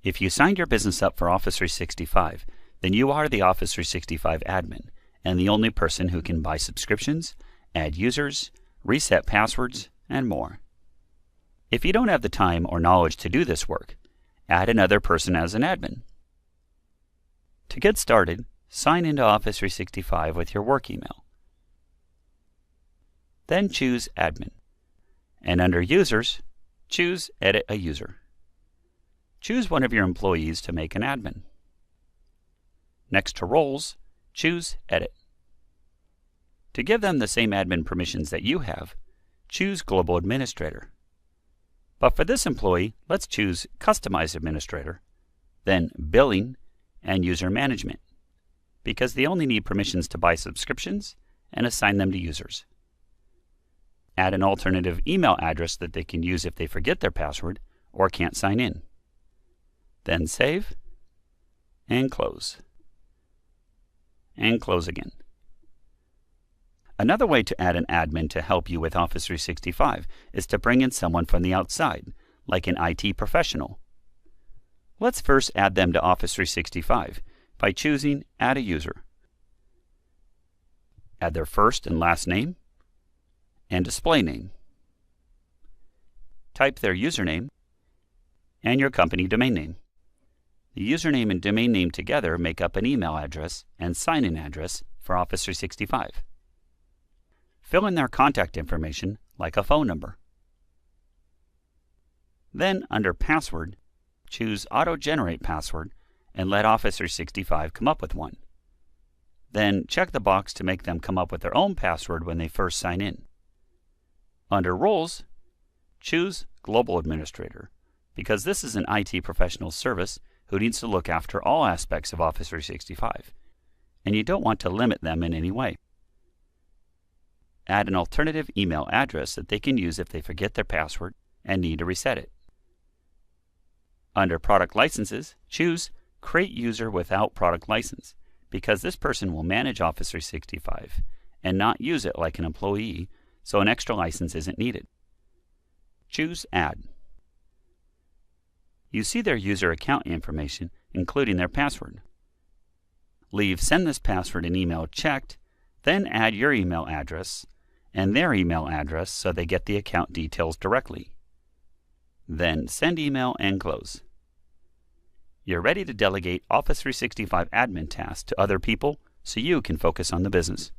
If you signed your business up for Office 365, then you are the Office 365 admin and the only person who can buy subscriptions, add users, reset passwords, and more. If you don't have the time or knowledge to do this work, add another person as an admin. To get started, sign into Office 365 with your work email. Then choose Admin, and under Users, choose Edit a User. Choose one of your employees to make an admin. Next to Roles, choose Edit. To give them the same admin permissions that you have, choose Global Administrator. But for this employee, let's choose Customize Administrator, then Billing and User Management, because they only need permissions to buy subscriptions and assign them to users. Add an alternative email address that they can use if they forget their password or can't sign in. Then save, and close. And close again. Another way to add an admin to help you with Office 365 is to bring in someone from the outside, like an IT professional. Let's first add them to Office 365 by choosing Add a User. Add their first and last name and display name. Type their username and your company domain name. The username and domain name together make up an email address and sign-in address for Office 365. Fill in their contact information like a phone number. Then, under Password, choose Auto-Generate Password and let Office 365 come up with one. Then check the box to make them come up with their own password when they first sign in. Under Roles, choose Global Administrator, because this is an IT professional service who needs to look after all aspects of Office 365, and you don't want to limit them in any way. Add an alternative email address that they can use if they forget their password and need to reset it. Under Product Licenses, choose Create User Without Product License, because this person will manage Office 365 and not use it like an employee, so an extra license isn't needed. Choose Add. You see their user account information, including their password. Leave Send this password and email checked, then add your email address and their email address so they get the account details directly. Then send email and close. You're ready to delegate Office 365 admin tasks to other people so you can focus on the business.